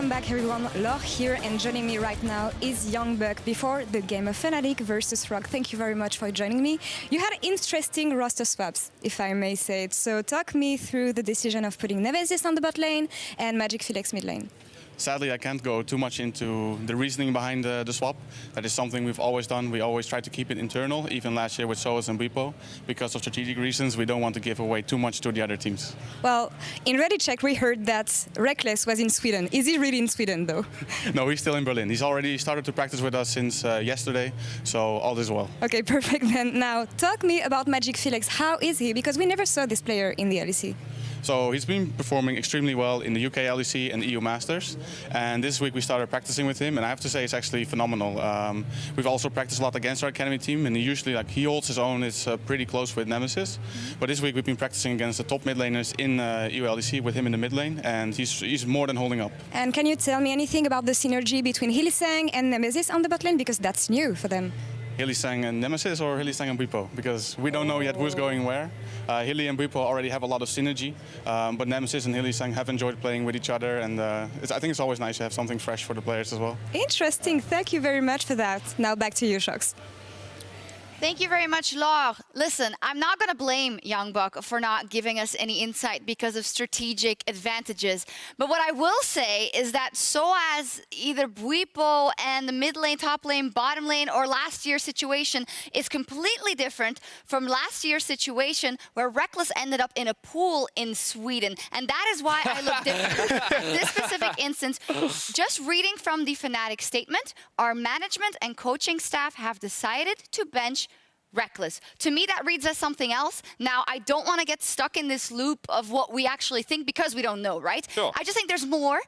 Welcome back, everyone. Laure here, and joining me right now is Youngbuck before the game of Fnatic versus Rogue. Thank you very much for joining me. You had interesting roster swaps, if I may say it. So talk me through the decision of putting Nemesis on the bot lane and Magic Felix mid lane. Sadly, I can't go too much into the reasoning behind the swap. That is something we've always done. We always try to keep it internal, even last year with Soas and Bwipo. Because of strategic reasons, we don't want to give away too much to the other teams. Well, in Reddit check, we heard that Reckless was in Sweden. Is he really in Sweden, though? No, he's still in Berlin. He's already started to practice with us since yesterday, so all is well. Okay, perfect then. Now, talk me about Magic Felix. How is he? Because we never saw this player in the LEC. So he's been performing extremely well in the UK LEC and EU Masters. And this week we started practicing with him, and I have to say it's actually phenomenal. We've also practiced a lot against our academy team, and he holds his own. It's pretty close with Nemesis. But this week we've been practicing against the top mid laners in EU LEC with him in the mid lane, and he's more than holding up. And can you tell me anything about the synergy between Hylissang and Nemesis on the bot lane? Because that's new for them. Hylissang and Nemesis, or Hylissang and Bwipo? Because we don't know yet who's going where. Hilly and Bwipo already have a lot of synergy, but Nemesis and Hylissang have enjoyed playing with each other, and I think it's always nice to have something fresh for the players as well. Interesting. Thank you very much for that. Now back to you, Shox. Thank you very much, Laure. Listen, I'm not going to blame Youngbuck for not giving us any insight because of strategic advantages. But what I will say is that as either Bwipo and the mid lane, top lane, bottom lane, or last year's situation is completely different from last year's situation where Reckless ended up in a pool in Sweden. And that is why I look different. This specific instance, just reading from the Fnatic statement, our management and coaching staff have decided to bench Reckless. To me, that reads as something else. Now, I don't want to get stuck in this loop of what we actually think because we don't know, right? Sure. I just think there's more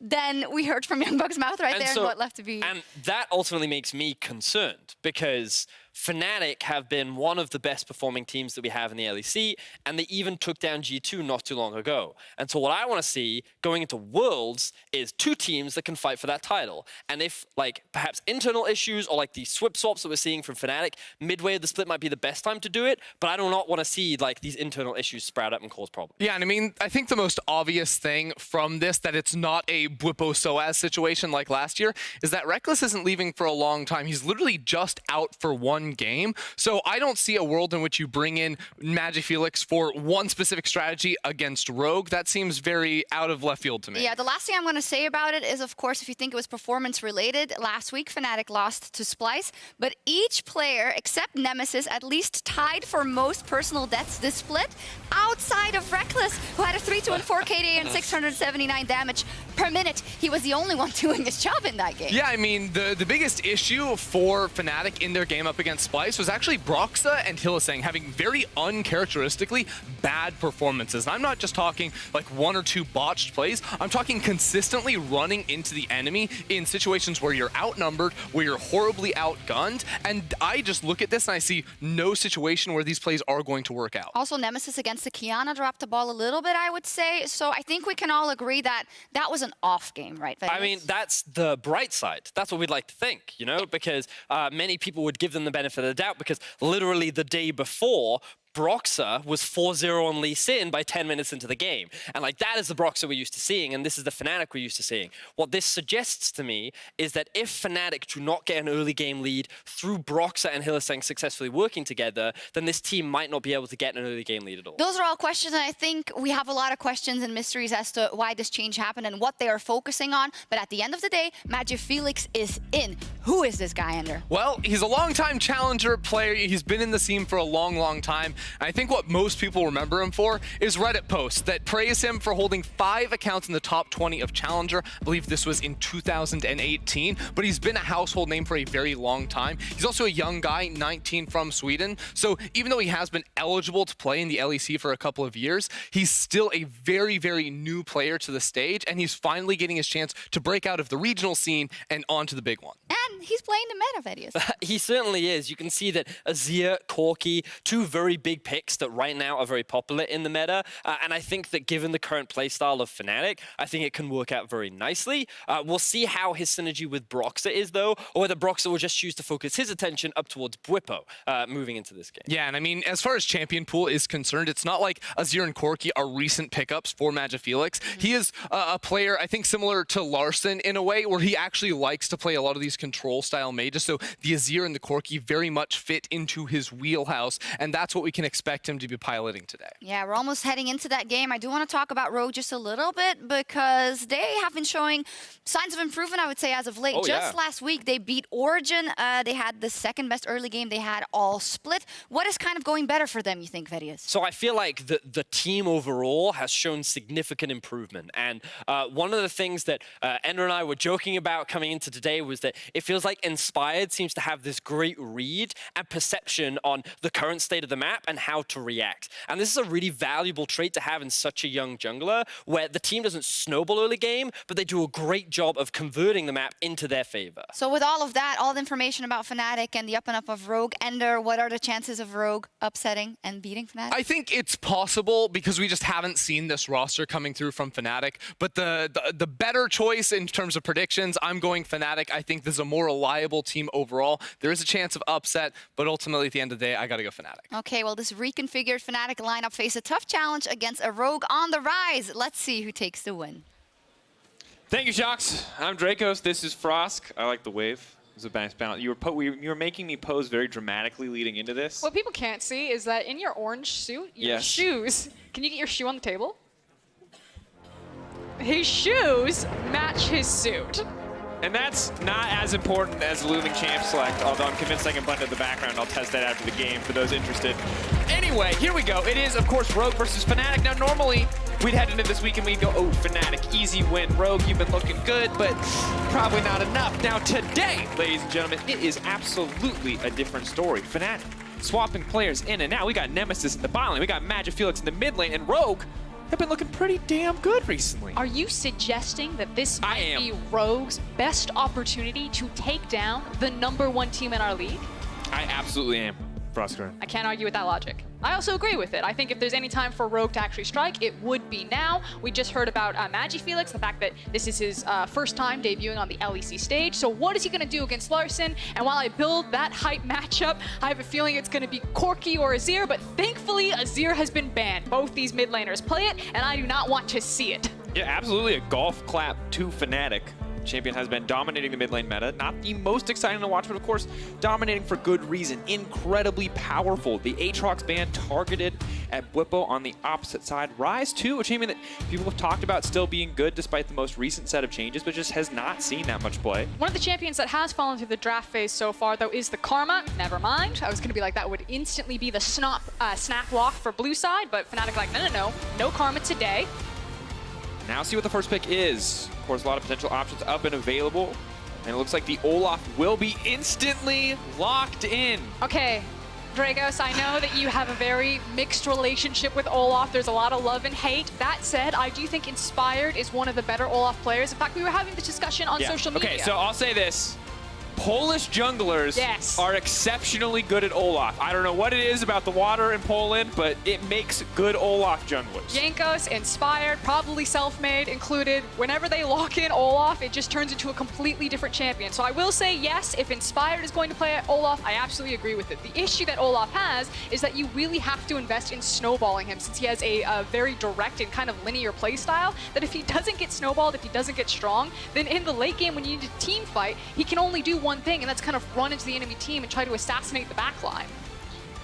than we heard from Youngbuck's mouth right there and what left to be. And that ultimately makes me concerned because Fnatic have been one of the best performing teams that we have in the LEC, and they even took down G2 not too long ago. And so what I want to see going into Worlds is two teams that can fight for that title. And if perhaps internal issues or the swip swaps that we're seeing from Fnatic, midway of the split might be the best time to do it, but I do not want to see these internal issues sprout up and cause problems. Yeah, and I mean, I think the most obvious thing from this, that it's not a Bwipo Soaz situation like last year, is that Reckless isn't leaving for a long time. He's literally just out for one game. So I don't see a world in which you bring in Magic Felix for one specific strategy against Rogue. That seems very out of left field to me. Yeah, the last thing I'm going to say about it is, of course, if you think it was performance related, last week Fnatic lost to Splice, but each player except Nemesis at least tied for most personal deaths this split outside of Reckless, who had a 3-2 and 4 KD and 679 damage per minute. He was the only one doing his job in that game. Yeah, I mean, the biggest issue for Fnatic in their game up against Splice was actually Broxa and Hylissang having very uncharacteristically bad performances. And I'm not just talking one or two botched plays. I'm talking consistently running into the enemy in situations where you're outnumbered, where you're horribly outgunned. And I just look at this and I see no situation where these plays are going to work out. Also, Nemesis against the Kiana dropped the ball a little bit, I would say. So I think we can all agree that that was an off game, right, Vegas? I mean, that's the bright side. That's what we'd like to think, because many people would give them the benefit of the doubt because literally the day before, Broxa was 4-0 on Lee Sin by 10 minutes into the game. And that is the Broxa we're used to seeing, and this is the Fnatic we're used to seeing. What this suggests to me is that if Fnatic do not get an early game lead through Broxa and Hylissang successfully working together, then this team might not be able to get an early game lead at all. Those are all questions, and I think we have a lot of questions and mysteries as to why this change happened and what they are focusing on. But at the end of the day, Magic Felix is in. Who is this guy, Ender? Well, he's a long-time challenger player. He's been in the scene for a long, long time. I think what most people remember him for is Reddit posts that praise him for holding 5 accounts in the top 20 of Challenger. I believe this was in 2018, but he's been a household name for a very long time. He's also a young guy, 19 from Sweden. So even though he has been eligible to play in the LEC for a couple of years, he's still a very, very new player to the stage, and he's finally getting his chance to break out of the regional scene and onto the big one. And he's playing the meta, Vedius. He certainly is. You can see that Azir, Corki, two very big big picks that right now are very popular in the meta. And I think that given the current playstyle of Fnatic, I think it can work out very nicely. We'll see how his synergy with Broxah is, though, or whether Broxah will just choose to focus his attention up towards Bwipo moving into this game. Yeah, and I mean, as far as champion pool is concerned, it's not like Azir and Corki are recent pickups for Magifelix. He is a player, I think, similar to Larson in a way, where he actually likes to play a lot of these control-style mages, so the Azir and the Corki very much fit into his wheelhouse, and that's what we can expect him to be piloting today. Yeah, we're almost heading into that game. I do want to talk about Rogue just a little bit because they have been showing signs of improvement, I would say, as of late. Just last week, they beat Origin. They had the second best early game they had all split. What is kind of going better for them, you think, Verius? So I feel like the team overall has shown significant improvement. And one of the things that Ender and I were joking about coming into today was that it feels like Inspired seems to have this great read and perception on the current state of the map and how to react. And this is a really valuable trait to have in such a young jungler, where the team doesn't snowball early game, but they do a great job of converting the map into their favor. So with all of that, all the information about Fnatic and the up and up of Rogue, Ender, what are the chances of Rogue upsetting and beating Fnatic? I think it's possible because we just haven't seen this roster coming through from Fnatic, but the better choice in terms of predictions, I'm going Fnatic. I think this is a more reliable team overall. There is a chance of upset, but ultimately at the end of the day, I gotta go Fnatic. Okay, well, this reconfigured Fnatic lineup face a tough challenge against a Rogue on the rise. Let's see who takes the win. Thank you, Shox. I'm Dracos. This is Frosk. I like the wave. It was a nice balance. You were making me pose very dramatically leading into this. What people can't see is that in your orange suit, your shoes. Can you get your shoe on the table? His shoes match his suit. And that's not as important as the looming champ select, although I'm convinced I can blend in the background. I'll test that after the game for those interested. Anyway, here we go. It is, of course, Rogue versus Fnatic. Now, normally, we'd head into this week and we'd go, oh, Fnatic, easy win. Rogue, you've been looking good, but probably not enough. Now, today, ladies and gentlemen, it is absolutely a different story. Fnatic swapping players in and out. We got Nemesis in the bot lane. We got Magifelix in the mid lane, and Rogue have been looking pretty damn good recently. Are you suggesting that this might be Rogue's best opportunity to take down the #1 team in our league? I absolutely am. Frosker. I can't argue with that logic. I also agree with it. I think if there's any time for Rogue to actually strike, it would be now. We just heard about Magifelix, the fact that this is his first time debuting on the LEC stage. So what is he going to do against Larson? And while I build that hype matchup, I have a feeling it's going to be Corki or Azir, but thankfully Azir has been banned. Both these mid laners play it, and I do not want to see it. Yeah, absolutely a golf clap to Fnatic. Champion has been dominating the mid lane meta. Not the most exciting to watch, but of course, dominating for good reason. Incredibly powerful. The Aatrox ban targeted at Bwipo on the opposite side. Rise 2, a champion that people have talked about still being good despite the most recent set of changes, but just has not seen that much play. One of the champions that has fallen through the draft phase so far, though, is the Karma. Never mind. I was going to be like, that would instantly be the snap lock for blue side, but Fnatic like, no Karma today. Now see what the first pick is. Of course, a lot of potential options up and available. And it looks like the Olaf will be instantly locked in. Okay, Dragos, I know that you have a very mixed relationship with Olaf. There's a lot of love and hate. That said, I do think Inspired is one of the better Olaf players. In fact, we were having this discussion on social media. Okay, so I'll say this. Polish junglers are exceptionally good at Olaf. I don't know what it is about the water in Poland, but it makes good Olaf junglers. Jankos, Inspired, probably self-made included. Whenever they lock in Olaf, it just turns into a completely different champion. So I will say, yes, if Inspired is going to play Olaf, I absolutely agree with it. The issue that Olaf has is that you really have to invest in snowballing him, since he has a very direct and kind of linear play style, that if he doesn't get snowballed, if he doesn't get strong, then in the late game when you need a team fight, he can only do one thing, and that's kind of run into the enemy team and try to assassinate the backline.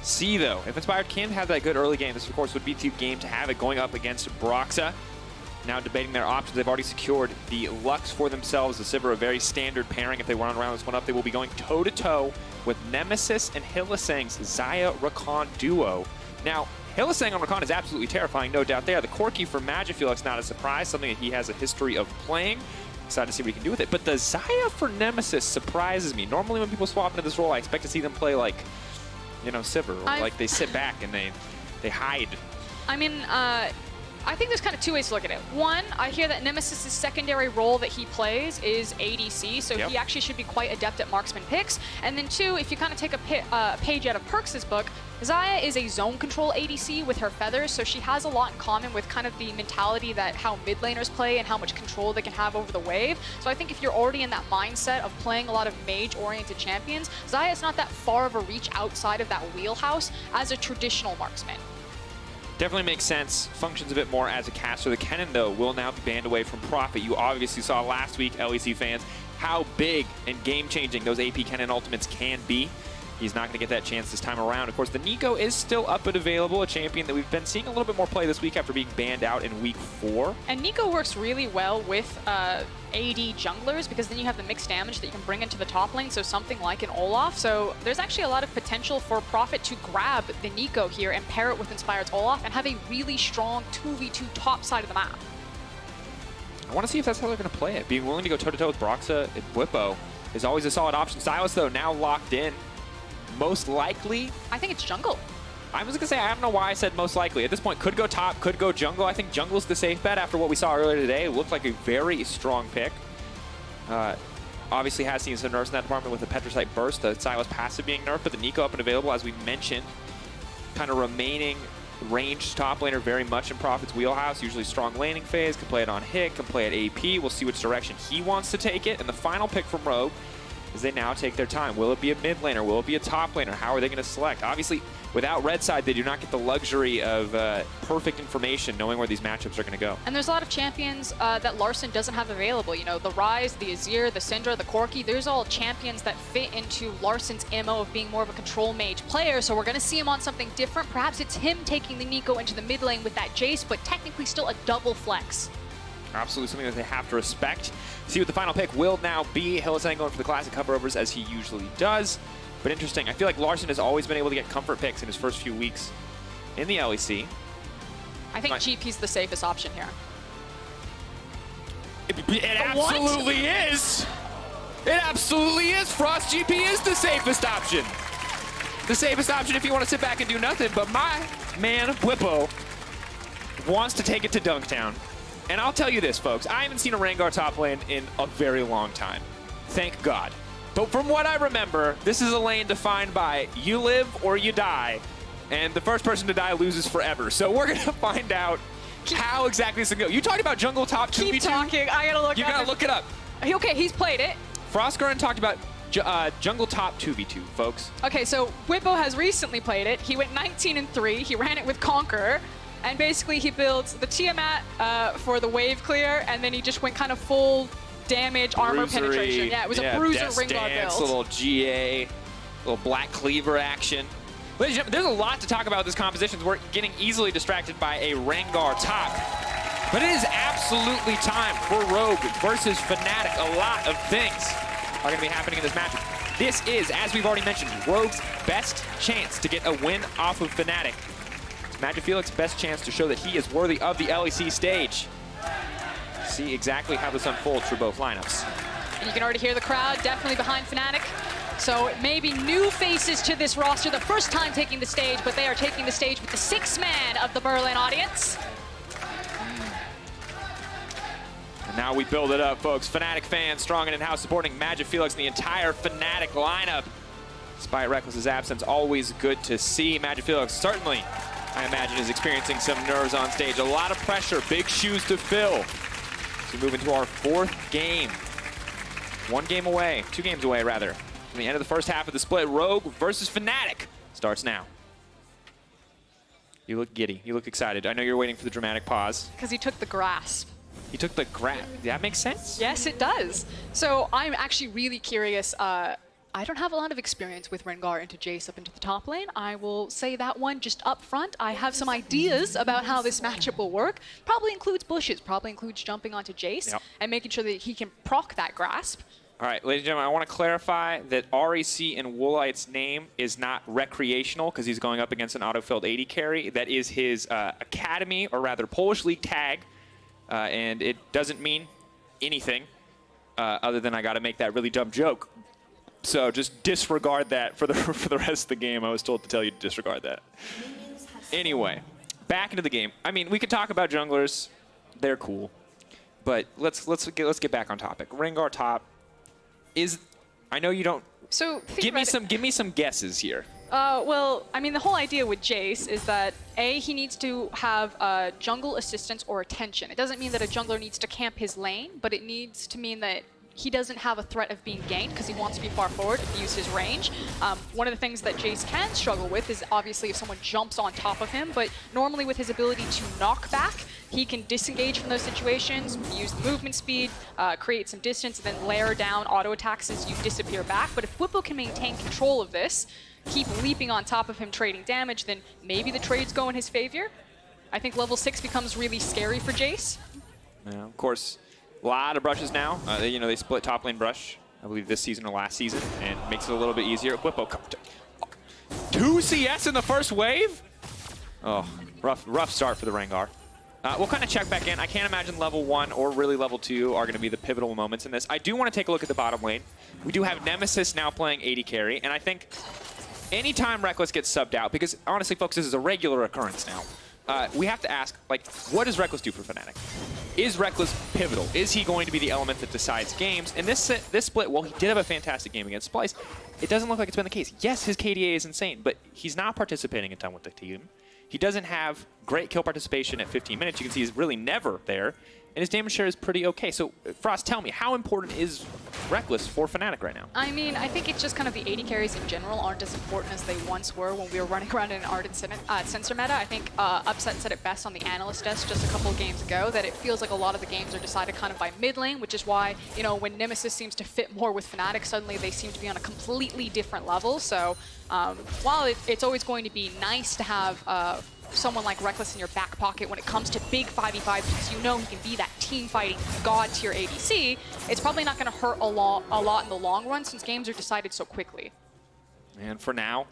See, though, if Inspired can have that good early game, this, of course, would be the game to have it going up against Broxah. Now debating their options, they've already secured the Lux for themselves. The Sivir, a very standard pairing. If they want to round this one up, they will be going toe-to-toe with Nemesis and Hylissang's Xayah Rakan duo. Now, Hylissang on Rakan is absolutely terrifying, no doubt there. The Corki for Magifelix, not a surprise, something that he has a history of playing. Excited to see what he can do with it. But the Xayah for Nemesis surprises me. Normally when people swap into this role, I expect to see them play like, you know, Sivir, or like they sit back and they hide. I mean, I think there's kind of two ways to look at it. One, I hear that Nemesis' secondary role that he plays is ADC, so he actually should be quite adept at marksman picks. And then two, if you kind of take a page out of Perks' book, Xayah is a zone control ADC with her feathers, so she has a lot in common with kind of the mentality that how mid laners play and how much control they can have over the wave. So I think if you're already in that mindset of playing a lot of mage-oriented champions, Xayah is not that far of a reach outside of that wheelhouse as a traditional marksman. Definitely makes sense. Functions a bit more as a caster. The Kennen, though, will now be banned away from Prophet. You obviously saw last week, LEC fans, how big and game-changing those AP Kennen ultimates can be. He's not going to get that chance this time around. Of course, the Nico is still up and available, a champion that we've been seeing a little bit more play this week after being banned out in week 4. And Nico works really well with AD junglers because then you have the mixed damage that you can bring into the top lane, so something like an Olaf. So there's actually a lot of potential for Prophet to grab the Nico here and pair it with Inspired's Olaf and have a really strong 2v2 top side of the map. I want to see if that's how they're going to play it. Being willing to go toe-to-toe with Broxah and Whippo is always a solid option. Silas, though, now locked in. Most likely, I think it's jungle. I was going to say, I don't know why I said most likely. At this point, could go top, could go jungle. I think jungle's the safe bet after what we saw earlier today. It looked like a very strong pick. Obviously has seen some nerfs in that department with the Petricite Burst, the Silas passive being nerfed, but the Nico up and available, as we mentioned, kind of remaining ranged top laner very much in Prophet's wheelhouse. Usually strong laning phase, can play it on hit, can play it AP. We'll see which direction he wants to take it. And the final pick from Rogue is they now take their time. Will it be a mid laner? Will it be a top laner? How are they going to select? Obviously, without Red Side, they do not get the luxury of perfect information, knowing where these matchups are going to go. And there's a lot of champions that Larson doesn't have available. You know, the Ryze, the Azir, the Syndra, the Corki, there's all champions that fit into Larson's MO of being more of a control mage player, so we're going to see him on something different. Perhaps it's him taking the Nico into the mid lane with that Jace, but technically still a double flex. Absolutely something that they have to respect. See what the final pick will now be. Hylissang going for the classic cover-overs as he usually does. But interesting, I feel like Larson has always been able to get comfort picks in his first few weeks in the LEC. I think GP's the safest option here. It absolutely is! It absolutely is! Frost GP is the safest option! The safest option if you want to sit back and do nothing, but my man, Whippo, wants to take it to Dunktown. And I'll tell you this, folks, I haven't seen a Rengar top lane in a very long time. Thank God. But from what I remember, this is a lane defined by you live or you die, and the first person to die loses forever. So we're going to find out how exactly this is going to go. You talked about jungle top 2v2? Keep talking. I got to look You got to look it up. Okay, he's played it. Frostgarden talked about jungle top 2v2, folks. Okay, so Whippo has recently played it. He went 19-3. He ran it with Conqueror. And basically, he builds the Tiamat for the wave clear, and then he just went kind of full damage, armor penetration. Yeah, it was a bruiser Rengar build. Little GA, little black cleaver action. Ladies and gentlemen, there's a lot to talk about this composition. We're getting easily distracted by a Rengar top. But it is absolutely time for Rogue versus Fnatic. A lot of things are going to be happening in this matchup. This is, as we've already mentioned, Rogue's best chance to get a win off of Fnatic. Magic Felix's best chance to show that he is worthy of the LEC stage. See exactly how this unfolds for both lineups. And you can already hear the crowd definitely behind Fnatic. So maybe new faces to this roster, the first time taking the stage, but they are taking the stage with the 6th man of the Berlin audience. And now we build it up, folks. Fnatic fans strong and in-house supporting Magic Felix and the entire Fnatic lineup. Despite Reckless's absence, always good to see. Magic Felix certainly, I imagine, is experiencing some nerves on stage. A lot of pressure, big shoes to fill. As we move into our 4th game. 2 games away, rather. From the end of the first half of the split, Rogue versus Fnatic starts now. You look giddy. You look excited. I know you're waiting for the dramatic pause. Because he took the grasp. He took the grasp. That makes sense? Yes, it does. So I'm actually really curious. I don't have a lot of experience with Rengar into Jace up into the top lane. I will say that one just up front. I have some ideas about how this matchup will work. Probably includes bushes, probably includes jumping onto Jace and making sure that he can proc that grasp. All right, ladies and gentlemen, I want to clarify that REC in Woolite's name is not recreational because he's going up against an auto-filled 80 carry. That is his academy, or rather Polish league tag, and it doesn't mean anything other than I got to make that really dumb joke. So just disregard that for the rest of the game. I was told to tell you to disregard that. Anyway, back into the game. I mean, we could talk about junglers. They're cool. But let's get back on topic. Rengar top is... I know you don't... So give me some guesses here. Well, I mean, the whole idea with Jace is that he needs to have jungle assistance or attention. It doesn't mean that a jungler needs to camp his lane, but it needs to mean that he doesn't have a threat of being ganked because he wants to be far forward and use his range. One of the things that Jace can struggle with is obviously if someone jumps on top of him, but normally with his ability to knock back, he can disengage from those situations, use movement speed, create some distance, and then layer down auto attacks as you disappear back. But if Whippo can maintain control of this, keep leaping on top of him trading damage, then maybe the trades go in his favor. I think level 6 becomes really scary for Jace. Yeah, of course. A lot of brushes now. They split top lane brush, I believe this season or last season, and makes it a little bit easier. Whippo, 2 CS in the first wave? Oh, rough start for the Rengar. We'll kind of check back in. I can't imagine level 1 or really level 2 are going to be the pivotal moments in this. I do want to take a look at the bottom lane. We do have Nemesis now playing AD carry, and I think anytime Reckless gets subbed out, because honestly, folks, this is a regular occurrence now, we have to ask, like, what does Reckless do for Fnatic? Is Reckless pivotal? Is he going to be the element that decides games? And this split, while he did have a fantastic game against Splice, it doesn't look like it's been the case. Yes, his KDA is insane, but he's not participating a ton with the team. He doesn't have great kill participation at 15 minutes. You can see he's really never there. And his damage share is pretty okay. So, Frost, tell me, how important is Reckless for Fnatic right now? I mean, I think it's just kind of the AD carries in general aren't as important as they once were when we were running around in an Ardent Sensor meta. I think Upset said it best on the analyst desk just a couple of games ago, that it feels like a lot of the games are decided kind of by mid lane, which is why, when Nemesis seems to fit more with Fnatic, suddenly they seem to be on a completely different level. So, while it's always going to be nice to have someone like Reckless in your back pocket when it comes to big 5v5 because he can be that team fighting god tier ADC, it's probably not going to hurt a lot in the long run since games are decided so quickly. And for now,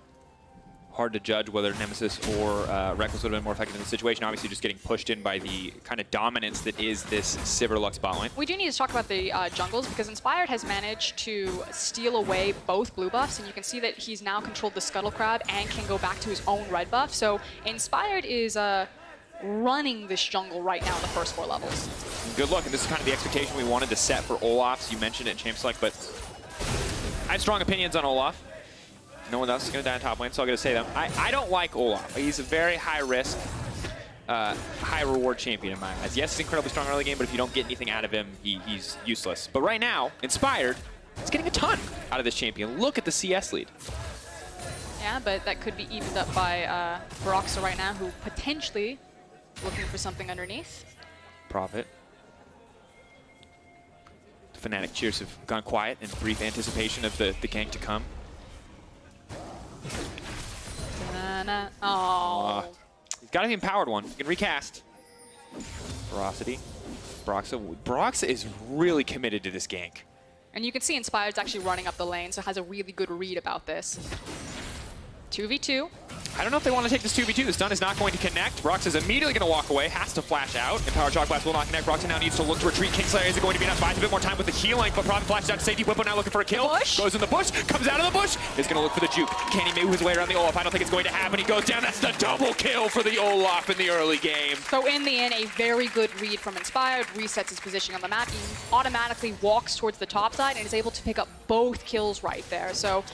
hard to judge whether Nemesis or Reckless would have been more effective in the situation. Obviously, just getting pushed in by the kind of dominance that is this Sivir Lux bot lane. We do need to talk about the jungles because Inspired has managed to steal away both blue buffs, and you can see that he's now controlled the Scuttle Crab and can go back to his own red buff. So Inspired is running this jungle right now in the first 4 levels. Good luck, and this is kind of the expectation we wanted to set for Olaf. You mentioned it in Champ Select, but I have strong opinions on Olaf. No one else is going to die on top lane, so I'm going to say them. I don't like Olaf. He's a very high-risk, high-reward champion in my eyes. Yes, he's incredibly strong early game, but if you don't get anything out of him, he's useless. But right now, Inspired is getting a ton out of this champion. Look at the CS lead. Yeah, but that could be evened up by Broxah right now, who potentially looking for something underneath. Profit. The Fnatic cheers have gone quiet in brief anticipation of the gank to come. Oh. He's got to be empowered one. He can recast. Ferocity. Broxah is really committed to this gank. And you can see Inspired's actually running up the lane, so has a really good read about this. 2v2. I don't know if they want to take this 2v2. The stun is not going to connect. Broxah is immediately going to walk away, has to flash out. Empowered Shock Blast will not connect. Broxah now needs to look to retreat. Kingslayer is going to be enough. Buys a bit more time with the healing, but Prophet flashes out to safety. Whippo now looking for a kill. Goes in the bush, comes out of the bush, is going to look for the juke. Can he move his way around the Olaf? I don't think it's going to happen. He goes down. That's the double kill for the Olaf in the early game. So in the end, a very good read from Inspired, resets his position on the map. He automatically walks towards the top side and is able to pick up both kills right there. So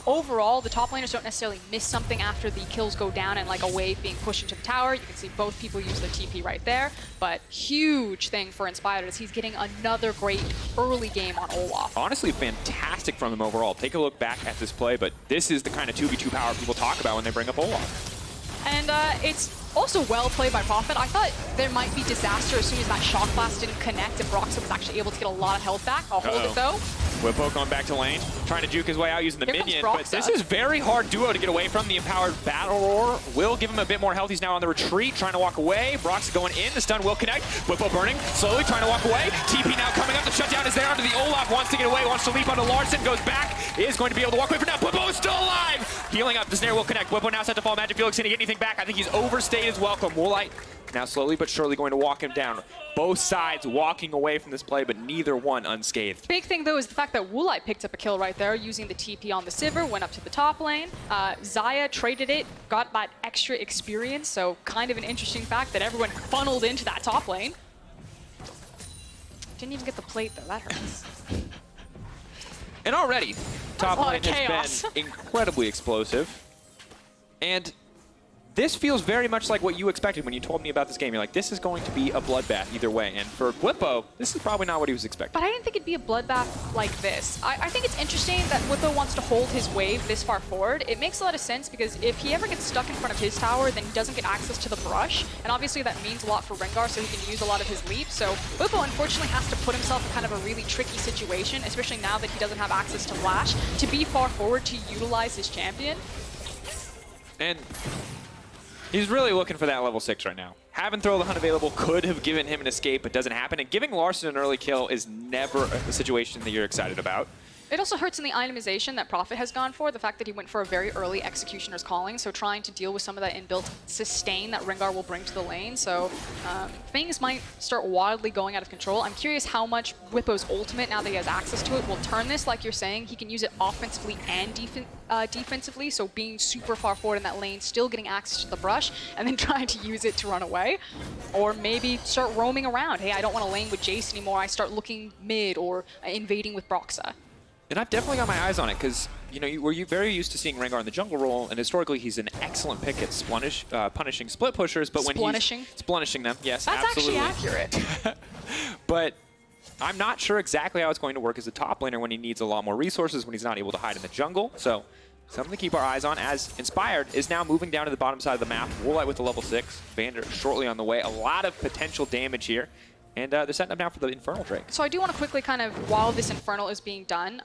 overall, the top laners don't necessarily miss something after the kills go down and like a wave being pushed into the tower. You can see both people use the TP right there, but huge thing for Inspired is he's getting another great early game on Olaf. Honestly, fantastic from him overall. Take a look back at this play, but this is the kind of 2v2 power people talk about when they bring up Olaf. And it's also well played by Prophet. I thought there might be disaster as soon as that Shock Blast didn't connect and Broxah was actually able to get a lot of health back. I'll hold it though. Whippo going back to lane, trying to juke his way out using the minion, but this is very hard duo to get away from. The Empowered Battle Roar will give him a bit more health. He's now on the retreat, trying to walk away. Broxah going in, the stun will connect. Whippo burning, slowly trying to walk away. TP now coming up, the shutdown is there onto the Olaf, wants to get away, wants to leap onto Larson, goes back, is going to be able to walk away for now. Whippo is still alive! Healing up, the snare will connect. Whippo now set to fall. Magic Felix, can he get anything back? I think he's overstayed his welcome. Woolite Now slowly but surely going to walk him down. Both sides walking away from this play, but neither one unscathed. Big thing, though, is the fact that Woolite picked up a kill right there using the TP on the Sivir, went up to the top lane. Xayah traded it, got that extra experience, so kind of an interesting fact that everyone funneled into that top lane. Didn't even get the plate, though. That hurts. And already, top lane chaos. has been incredibly explosive. And this feels very much like what you expected when you told me about this game. You're like, this is going to be a bloodbath either way. And for Bwipo, this is probably not what he was expecting. But I didn't think it'd be a bloodbath like this. I think it's interesting that Bwipo wants to hold his wave this far forward. It makes a lot of sense because if he ever gets stuck in front of his tower, then he doesn't get access to the brush. And obviously that means a lot for Rengar, so he can use a lot of his leap. So Bwipo unfortunately has to put himself in kind of a really tricky situation, especially now that he doesn't have access to Flash, to be far forward to utilize his champion. And he's really looking for that level 6 right now. Having Throw the Hunt available could have given him an escape, but doesn't happen. And giving Larson an early kill is never a situation that you're excited about. It also hurts in the itemization that Prophet has gone for, the fact that he went for a very early Executioner's Calling, so trying to deal with some of that inbuilt sustain that Rengar will bring to the lane. So things might start wildly going out of control. I'm curious how much Bwipo's ultimate, now that he has access to it, will turn this. Like you're saying, he can use it offensively and defensively, so being super far forward in that lane, still getting access to the brush, and then trying to use it to run away. Or maybe start roaming around. Hey, I don't want to lane with Jace anymore. I start looking mid or invading with Broxah. And I've definitely got my eyes on it because, you know, we're very used to seeing Rengar in the jungle role, and historically he's an excellent pick at punishing split pushers. But when he's splenishing them, yes, that's absolutely. actually accurate. But I'm not sure exactly how it's going to work as a top laner when he needs a lot more resources, when he's not able to hide in the jungle. So something to keep our eyes on, as Inspired is now moving down to the bottom side of the map. Woolite with the level 6, Vander shortly on the way. A lot of potential damage here. And they're setting up now for the Infernal Drake. So I do want to quickly kind of, while this Infernal is being done,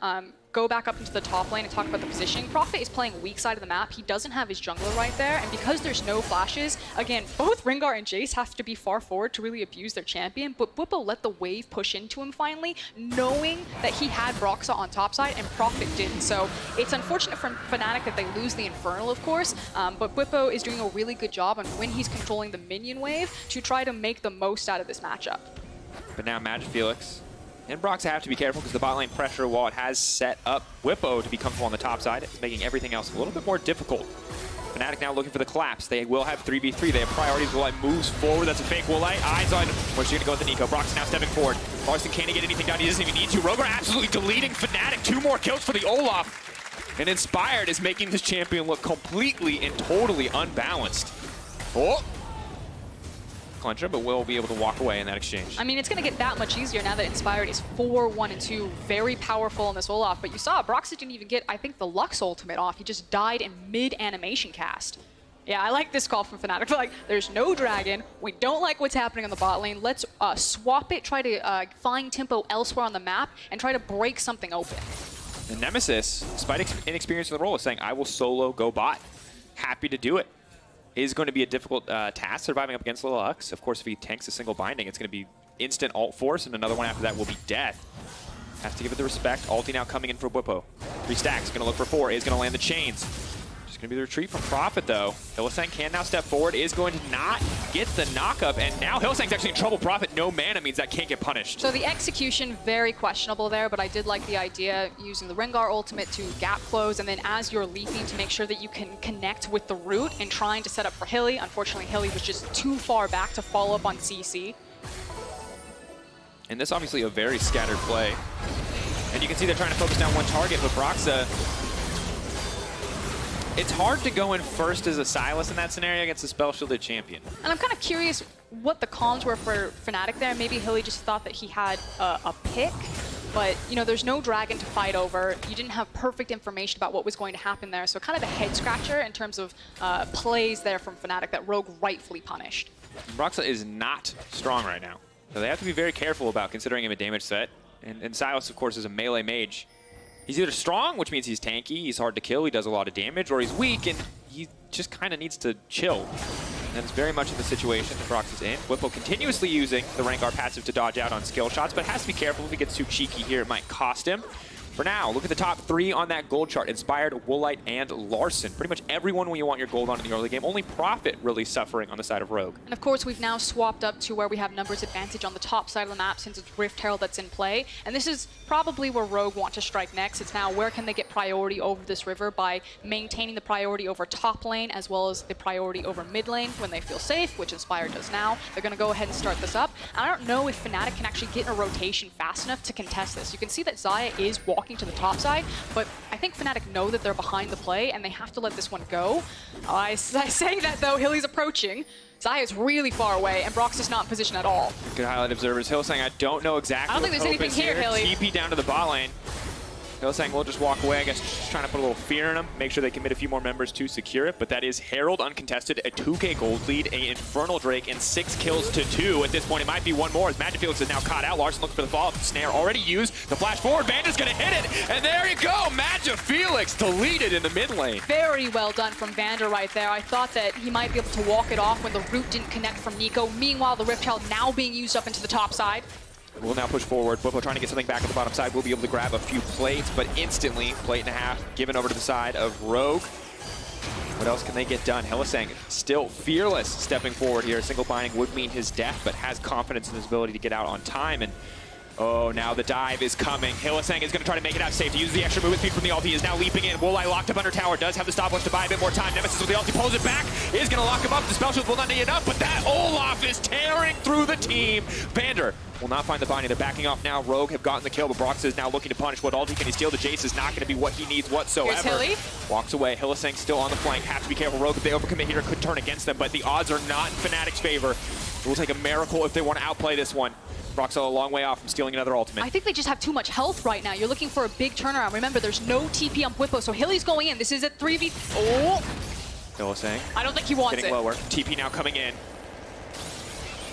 go back up into the top lane and talk about the positioning. Prophet is playing weak side of the map. He doesn't have his jungler right there. And because there's no flashes, again, both Rengar and Jace have to be far forward to really abuse their champion. But Bwipo let the wave push into him finally, knowing that he had Broxah on top side and Prophet didn't. So it's unfortunate for Fnatic that they lose the Infernal, of course. But Bwipo is doing a really good job on when he's controlling the minion wave to try to make the most out of this matchup. But now Magic Felix and Broxah have to be careful because the bot lane pressure, while it has set up Bwipo to be comfortable on the top side, it's making everything else a little bit more difficult. Fnatic now looking for the collapse. They will have 3v3. They have priorities. Woolite moves forward. That's a fake Woolite. Eyes on where's she going to go with the Nico. Broxah now stepping forward. Larson can't get anything done. He doesn't even need to. Roger absolutely deleting Fnatic. 2 more kills for the Olaf. And Inspired is making this champion look completely and totally unbalanced. Oh! Clincher, but will be able to walk away in that exchange. I mean, it's going to get that much easier now that Inspired is 4-1-2, very powerful in this Olaf. But you saw Broxah didn't even get, I think, the Lux ultimate off. He just died in mid-animation cast. Yeah, I like this call from Fnatic. Like, there's no dragon. We don't like what's happening on the bot lane. Let's swap it, try to find tempo elsewhere on the map, and try to break something open. And Nemesis, despite inexperience in the role, is saying, I will solo go bot. Happy to do it. Is going to be a difficult task surviving up against Lux. Of course, if he tanks a single binding, it's going to be instant ult force, and another one after that will be death. Has to give it the respect. Ulti now coming in for Bwipo. 3 stacks, going to look for 4, is going to land the chains. Just going to be the retreat from Prophet, though. Hylissang can now step forward, is going to not get the knockup, and now Hylissang's actually in trouble. Prophet, no mana means that can't get punished. So the execution, very questionable there, but I did like the idea using the Rengar ultimate to gap close, and then as you're leaping to make sure that you can connect with the root and trying to set up for Hilly. Unfortunately, Hilly was just too far back to follow up on CC. And this obviously a very scattered play. And you can see they're trying to focus down one target, but Broxah, it's hard to go in first as a Sylas in that scenario against a spell-shielded champion. And I'm kind of curious what the cons were for Fnatic there. Maybe Hilly just thought that he had a pick, but you know, there's no dragon to fight over. You didn't have perfect information about what was going to happen there, so kind of a head-scratcher in terms of plays there from Fnatic that Rogue rightfully punished. Broxah is not strong right now, so they have to be very careful about considering him a damage set. And Sylas, of course, is a melee mage. He's either strong, which means he's tanky, he's hard to kill, he does a lot of damage, or he's weak and he just kind of needs to chill. And that's very much of the situation that Broxah's in. Bwipo continuously using the Rengar passive to dodge out on skill shots, but has to be careful if he gets too cheeky here, it might cost him. For now, look at the top 3 on that gold chart. Inspired, Woolite, and Larson. Pretty much everyone when you want your gold on in the early game. Only Profit really suffering on the side of Rogue. And of course, we've now swapped up to where we have numbers advantage on the top side of the map since it's Rift Herald that's in play. And this is probably where Rogue want to strike next. It's now where can they get priority over this river by maintaining the priority over top lane as well as the priority over mid lane when they feel safe, which Inspired does now. They're going to go ahead and start this up. I don't know if Fnatic can actually get in a rotation fast enough to contest this. You can see that Xayah is walking to the top side, but I think Fnatic know that they're behind the play and they have to let this one go. I say that though, Hilly's approaching. Xayah is really far away and Brox is not in position at all. Good highlight observers. Hill saying, I don't know exactly. I don't think there's anything here, Hilly. TP down to the bot lane. Hill saying we'll just walk away. I guess just trying to put a little fear in them, make sure they commit a few more members to secure it. But that is Herald uncontested, a 2K gold lead, a Infernal Drake, and 6 kills to 2. At this point, it might be one more as Magic Felix is now caught out. Larson looking for the follow-up. Snare already used. The flash forward. Vanda's going to hit it. And there you go. Magic Felix deleted in the mid lane. Very well done from Vander right there. I thought that he might be able to walk it off when the root didn't connect from Nico. Meanwhile, the Rift Herald now being used up into the top side. We'll now push forward. Bwipo trying to get something back at the bottom side. We'll be able to grab a few plates, but instantly, plate and a half given over to the side of Rogue. What else can they get done? Hylissang still fearless stepping forward here. Single binding would mean his death, but has confidence in his ability to get out on time. And oh, now the dive is coming. Hylissang is going to try to make it out safe. To use the extra movement speed from the ult. He is now leaping in. Woolite locked up under tower. Does have the stopwatch to buy a bit more time. Nemesis with the ult. He pulls it back. Is going to lock him up. The spell shield will not need enough, but that Olaf is tearing through the team. Vander will not find the binding. They're backing off now. Rogue have gotten the kill, but Brox is now looking to punish. What ulti can he steal? The Jace is not going to be what he needs whatsoever. Here's Hilly. Walks away. Hylissang still on the flank. Have to be careful. Rogue, if they overcommit here, could turn against them, but the odds are not in Fnatic's favor. It will take a miracle if they want to outplay this one. Brox a long way off from stealing another ultimate. I think they just have too much health right now. You're looking for a big turnaround. Remember, there's no TP on Bwipo, so Hilly's going in. This is a 3v... Oh! Hylissang I don't think he wants getting it. lower. TP now coming in.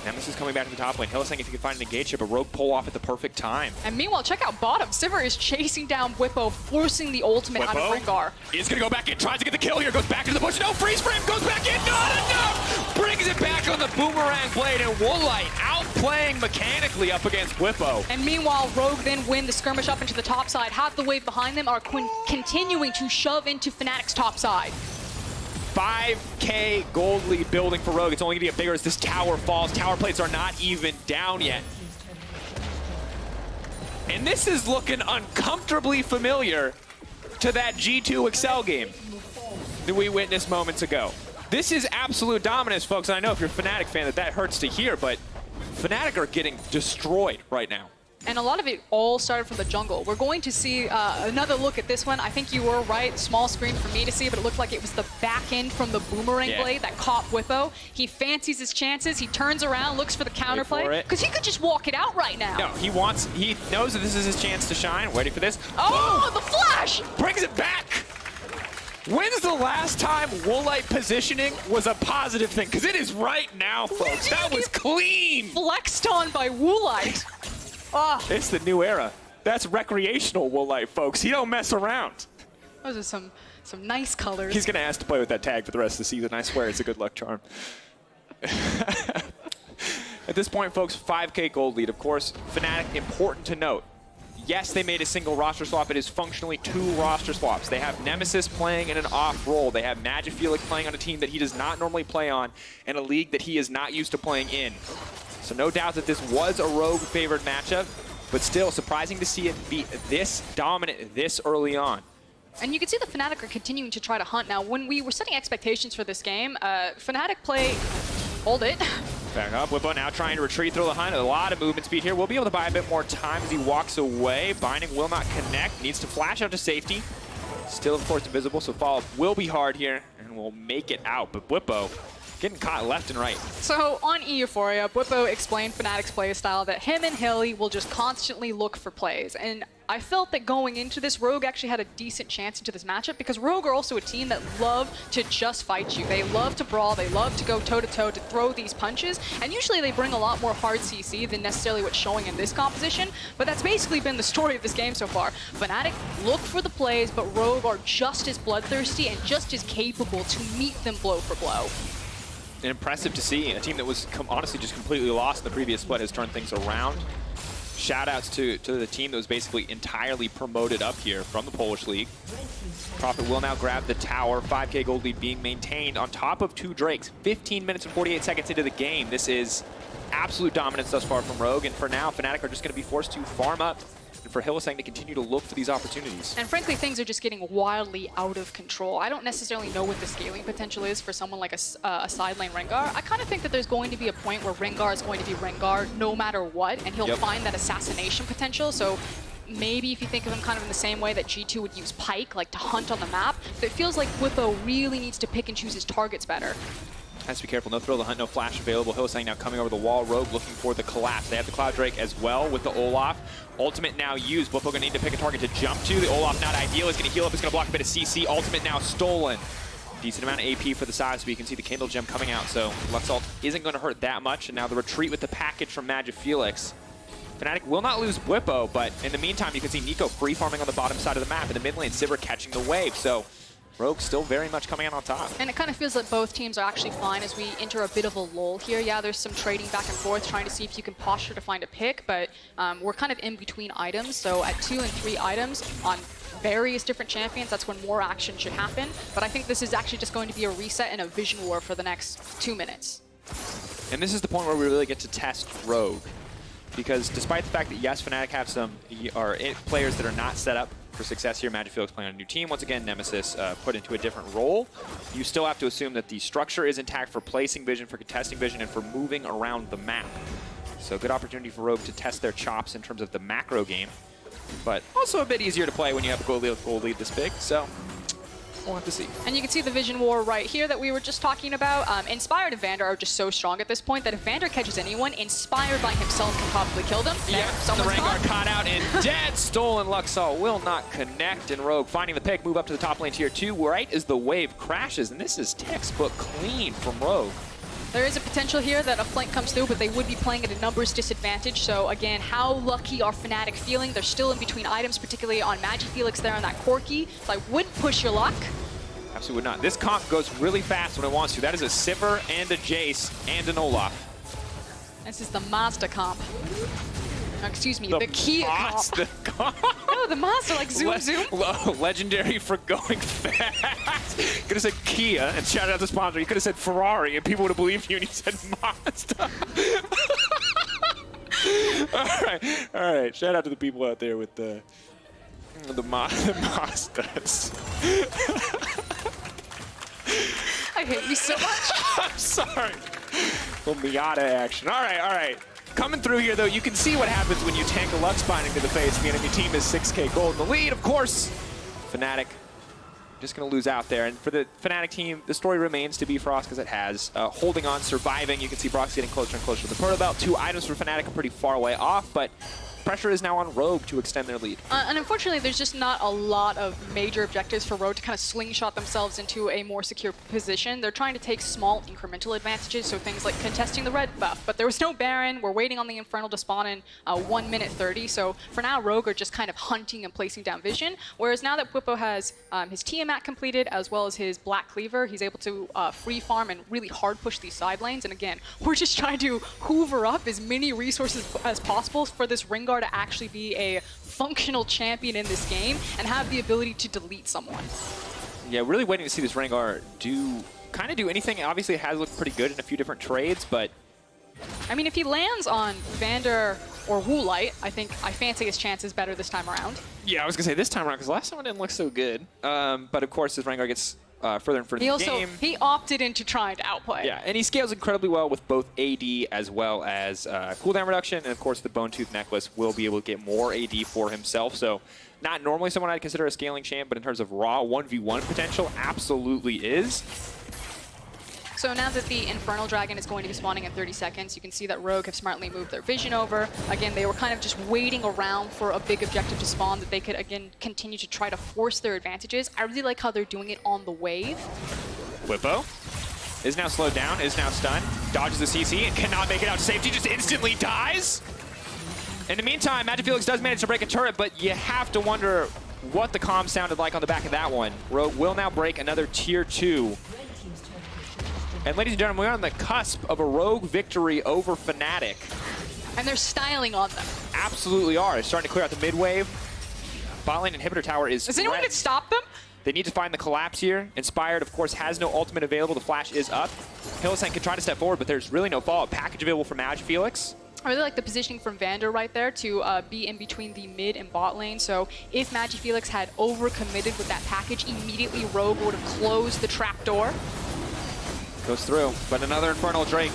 Nemesis coming back to the top lane. Hylissang if he can find an engage here, but Rogue pull off at the perfect time. And meanwhile, check out bottom. Sivir is chasing down Bwipo, forcing the ultimate out of Rengar. Is going to go back in, tries to get the kill here, goes back into the bush. No, freeze frame, goes back in, not enough! Brings it back on the boomerang blade, and Woolite outplaying mechanically up against Bwipo. And meanwhile, Rogue then win the skirmish up into the top side. Half the wave behind them are continuing to shove into Fnatic's top side. 5K gold lead building for Rogue. It's only going to get bigger as this tower falls. Tower plates are not even down yet. And this is looking uncomfortably familiar to that G2 Excel game that we witnessed moments ago. This is absolute dominance, folks. And I know if you're a Fnatic fan that hurts to hear, but Fnatic are getting destroyed right now. And a lot of it all started from the jungle. We're going to see another look at this one. I think you were right, small screen for me to see, but it looked like it was the back end from the boomerang blade that caught Bwipo. He fancies his chances, he turns around, looks for the counterplay, because he could just walk it out right now. No, he knows that this is his chance to shine. Ready for this? Oh, the flash! Brings it back! When's the last time Woolite positioning was a positive thing? Because it is right now, folks. That was clean! Flexed on by Woolite. Oh. It's the new era. That's recreational Woolite, folks. He don't mess around. Those are some nice colors. He's going to ask to play with that tag for the rest of the season. I swear it's a good luck charm. At this point, folks, 5K gold lead. Of course, Fnatic, important to note. Yes, they made a single roster swap. It is functionally 2 roster swaps. They have Nemesis playing in an off role. They have Magic Felix playing on a team that he does not normally play on and a league that he is not used to playing in. So no doubt that this was a Rogue-favored matchup, but still surprising to see it be this dominant this early on. And you can see the Fnatic are continuing to try to hunt. Now, when we were setting expectations for this game, Fnatic play... Hold it. Back up. Bwipo now trying to retreat through the hunt. A lot of movement speed here. We'll be able to buy a bit more time as he walks away. Binding will not connect. Needs to flash out to safety. Still, of course, invisible, so follow-up will be hard here, and we'll make it out. But Bwipo getting caught left and right. So on euphoria, Bwipo explained Fnatic's play style that him and Hilly will just constantly look for plays. And I felt that going into this, Rogue actually had a decent chance into this matchup because Rogue are also a team that love to just fight you. They love to brawl, they love to go toe-to-toe to throw these punches, and usually they bring a lot more hard CC than necessarily what's showing in this composition, but that's basically been the story of this game so far. Fnatic look for the plays, but Rogue are just as bloodthirsty and just as capable to meet them blow for blow. And impressive to see. A team that was honestly just completely lost in the previous split has turned things around. Shout-outs to the team that was basically entirely promoted up here from the Polish League. Prophet will now grab the tower. 5K gold lead being maintained on top of 2 Drakes. 15 minutes and 48 seconds into the game. This is absolute dominance thus far from Rogue, and for now, Fnatic are just going to be forced to farm up, and for Hylissang to continue to look for these opportunities. And frankly, things are just getting wildly out of control. I don't necessarily know what the scaling potential is for someone like a side lane Rengar. I kind of think that there's going to be a point where Rengar is going to be Rengar no matter what, and he'll find that assassination potential. So maybe if you think of him kind of in the same way that G2 would use Pike, like to hunt on the map, but it feels like Whippo really needs to pick and choose his targets better. Has to be careful. No thrill to hunt, no flash available. Hylissang now coming over the wall. Rogue looking for the collapse. They have the Cloud Drake as well with the Olaf. Ultimate now used. Whippo gonna need to pick a target to jump to. The Olaf not ideal. He's gonna heal up. He's gonna block a bit of CC. Ultimate now stolen. Decent amount of AP for the size, but you can see the Kindle Gem coming out. So Luxalt isn't gonna hurt that much. And now the retreat with the package from Magifelix. Fnatic will not lose Whippo, but in the meantime, you can see Nico free farming on the bottom side of the map. In the mid lane, Sivir catching the wave. So Rogue still very much coming out on top. And it kind of feels like both teams are actually fine as we enter a bit of a lull here. Yeah, there's some trading back and forth, trying to see if you can posture to find a pick, but we're kind of in between items. So at 2 and 3 items on various different champions, that's when more action should happen. But I think this is actually just going to be a reset and a vision war for the next 2 minutes. And this is the point where we really get to test Rogue. Because despite the fact that, yes, Fnatic have some players that are not set up for success here, Magifelix playing on a new team, once again, Nemesis put into a different role, you still have to assume that the structure is intact for placing vision, for contesting vision, and for moving around the map. So good opportunity for Rogue to test their chops in terms of the macro game, but also a bit easier to play when you have a gold lead this big, so we'll have to see. And you can see the vision war right here that we were just talking about. Inspired and Vander are just so strong at this point that if Vander catches anyone, Inspired by himself can probably kill them. Yeah, the Rengar caught out and dead. Stolen. Luxalt will not connect, and Rogue finding the pick, move up to the top lane tier 2, right as the wave crashes, and this is textbook clean from Rogue. There is a potential here that a flank comes through, but they would be playing at a numbers disadvantage. So again, how lucky are Fnatic feeling? They're still in between items, particularly on Magifelix there on that Corki. So I wouldn't push your luck. Absolutely would not. This comp goes really fast when it wants to. That is a Sivir and a Jace and an Olaf. This is the Mazda comp. Excuse me, the Kia comp. No, the Mazda, like zoom, zoom. Legendary for going fast. Could have said Kia and shout out the sponsor. You could have said Ferrari and people would have believed you and you said Mazda. All right. Shout out to the people out there with the Mazdas. I hate you so much. I'm sorry. Little Miata action. All right. Coming through here, though, you can see what happens when you tank a Lux Binding to the face. The enemy team is 6K gold in the lead, of course. Fnatic just going to lose out there. And for the Fnatic team, the story remains to be Frost, as it has. Holding on, surviving. You can see Brock's getting closer and closer to the Proto Belt. 2 items for Fnatic are pretty far away off, but pressure is now on Rogue to extend their lead. And unfortunately, there's just not a lot of major objectives for Rogue to kind of slingshot themselves into a more secure position. They're trying to take small incremental advantages, so things like contesting the red buff. But there was no Baron. We're waiting on the Infernal to spawn in 1 minute 30. So for now, Rogue are just kind of hunting and placing down vision. Whereas now that Whippo has his Tiamat completed, as well as his Black Cleaver, he's able to free farm and really hard push these side lanes. And again, we're just trying to hoover up as many resources as possible for this Rengar to actually be a functional champion in this game and have the ability to delete someone. Yeah, really waiting to see this Rengar kind of do anything. Obviously, it has looked pretty good in a few different trades, but I mean, if he lands on Vander or Woolite, I fancy his chances better this time around. Yeah, I was gonna say this time around because last time it didn't look so good. But of course, as Rengar gets further and further in the game, he opted into trying to outplay. Yeah, and he scales incredibly well with both AD as well as cooldown reduction, and of course the Bone Tooth Necklace will be able to get more AD for himself. So not normally someone I'd consider a scaling champ, but in terms of raw 1v1 potential, absolutely is. So now that the Infernal Dragon is going to be spawning in 30 seconds, you can see that Rogue have smartly moved their vision over. Again, they were kind of just waiting around for a big objective to spawn that they could, again, continue to try to force their advantages. I really like how they're doing it on the wave. Whippo is now slowed down, is now stunned, dodges the CC, and cannot make it out to safety, just instantly dies. In the meantime, Magifelix does manage to break a turret, but you have to wonder what the comm sounded like on the back of that one. Rogue will now break another tier 2. And ladies and gentlemen, we're on the cusp of a Rogue victory over Fnatic. And they're styling on them. Absolutely are. It's starting to clear out the mid wave. Bot lane inhibitor tower is Is anyone red. going to stop them? They need to find the collapse here. Inspired, of course, has no ultimate available. The flash is up. Hylissang can try to step forward, but there's really no follow-up package available from Felix. I really like the positioning from Vander right there to be in between the mid and bot lane. So if Felix had overcommitted with that package, immediately Rogue would have closed the trapdoor. Goes through, but another Infernal Drake.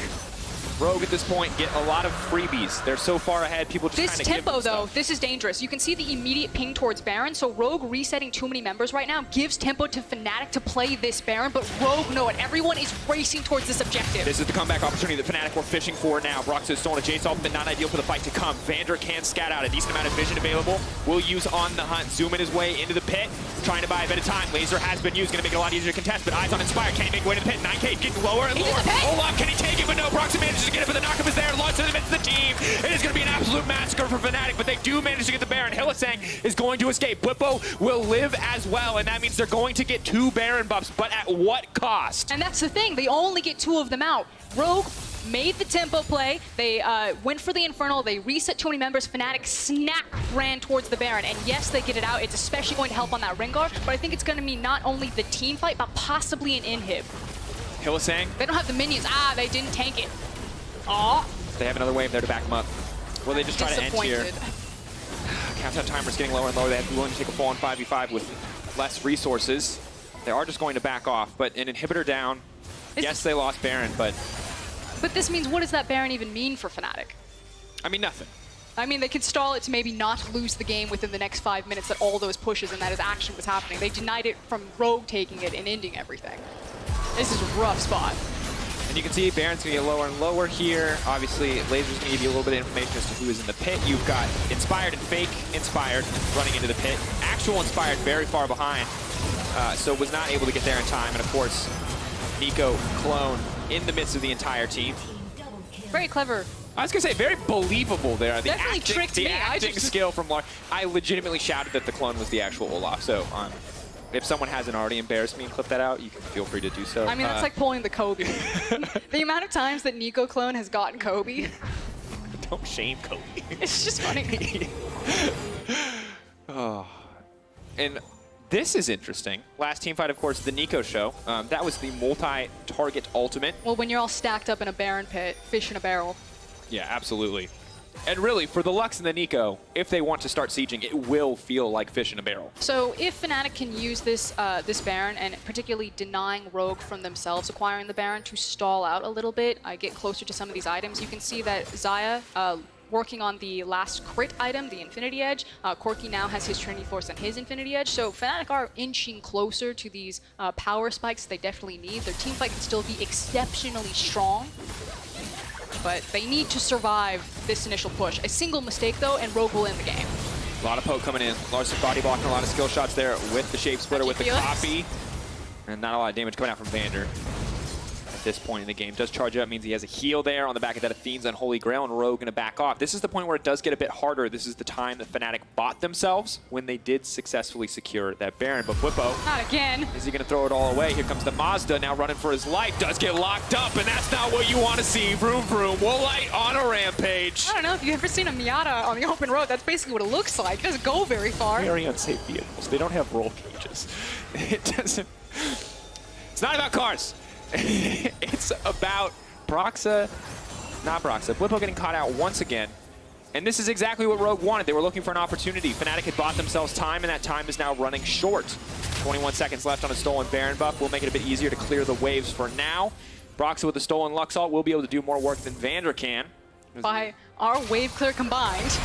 Rogue at this point get a lot of freebies. They're so far ahead, people just This kind of give them tempo, though, stuff. this is dangerous. You can see the immediate ping towards Baron, so Rogue resetting too many members right now gives tempo to Fnatic to play this Baron, but Rogue know it. Everyone is racing towards this objective. This is the comeback opportunity that Fnatic were fishing for now. Brox has stolen a Jace ult, but not ideal for the fight to come. Vander can scat out a decent amount of vision available. Will use on the hunt. Zoom in his way into the pit, trying to buy a bit of time. Laser has been used, going to make it a lot easier to contest, but eyes on Inspire. Can he make way to the pit? 9K getting lower and He's lower. in the pit. Olaf, can he take it? But no, Brox manages to get it, but the knockup is there. Launches it amidst the team. It is going to be an absolute massacre for Fnatic, but they do manage to get the Baron. Hylissang is going to escape. Bwipo will live as well, and that means they're going to get 2 Baron buffs, but at what cost? And that's the thing, they only get 2 of them out. Rogue made the tempo play, they went for the Infernal, they reset too many members, Fnatic snap ran towards the Baron, and yes, they get it out. It's especially going to help on that Rengar, but I think it's going to mean not only the team fight, but possibly an inhib. Hylissang, They don't have the minions. They didn't tank it. Aw. they have another wave there to back them up. Will they just try to end here? Countdown timer's getting lower and lower. They have to be willing to take a full on 5v5 with less resources. They are just going to back off, but an inhibitor down. Yes, they lost Baron, but this means, what does that Baron even mean for Fnatic? I mean, nothing. I mean, they could stall it to maybe not lose the game within the next 5 minutes that all those pushes and that is action was happening. They denied it from Rogue taking it and ending everything. This is a rough spot. And you can see Baron's going to get lower and lower here. Obviously, Laser's going to give you a little bit of information as to who is in the pit. You've got Inspired and Fake Inspired running into the pit. Actual Inspired very far behind, so was not able to get there in time. And of course, Nico Clone in the midst of the entire team. Very clever. I was going to say, very believable there. The Definitely acting, tricked the me. acting skill from Lark. I legitimately shouted that the clone was the actual Olaf. So if someone hasn't already embarrassed me and clipped that out, you can feel free to do so. I mean, that's like pulling the Kobe. The amount of times that Nico Clone has gotten Kobe, Don't shame Kobe. it's just funny. Oh. And this is interesting. Last team fight, of course, the Nico show. That was the multi-target ultimate. Well, when you're all stacked up in a Baron pit, fish in a barrel. Yeah, absolutely. And really, for the Lux and the Nico, if they want to start sieging, it will feel like fish in a barrel. So if Fnatic can use this this Baron, and particularly denying Rogue from themselves acquiring the Baron to stall out a little bit, get closer to some of these items, you can see that Xayah working on the last crit item, the Infinity Edge. Corki now has his Trinity Force and his Infinity Edge, so Fnatic are inching closer to these power spikes they definitely need. Their team fight can still be exceptionally strong, but they need to survive this initial push. A single mistake, though, and Rogue will end the game. A lot of poke coming in. Larson body blocking a lot of skill shots there with the Shape Splitter, with the Felix. copy. And not a lot of damage coming out from Vander at this point in the game. Does charge up, means he has a heal there on the back of that Athene's Unholy Grail, and Rogue going to back off. This is the point where it does get a bit harder. This is the time that Fnatic bought themselves when they did successfully secure that Baron. But Bwipo, Not again. is he going to throw it all away? Here comes the Mazda now running for his life. Does get locked up, and that's not what you want to see. Vroom, vroom. Woolite on a rampage. I don't know if you've ever seen a Miata on the open road. That's basically what it looks like. It doesn't go very far. Very unsafe vehicles. They don't have roll cages. It doesn't. It's not about cars. It's about Broxa, not Broxa. Bwipo getting caught out once again. And this is exactly what Rogue wanted. They were looking for an opportunity. Fnatic had bought themselves time, and that time is now running short. 21 seconds left on a stolen Baron buff. Will make it a bit easier to clear the waves for now. Broxa with the stolen Lux ult will be able to do more work than Vander can. By our wave clear combined.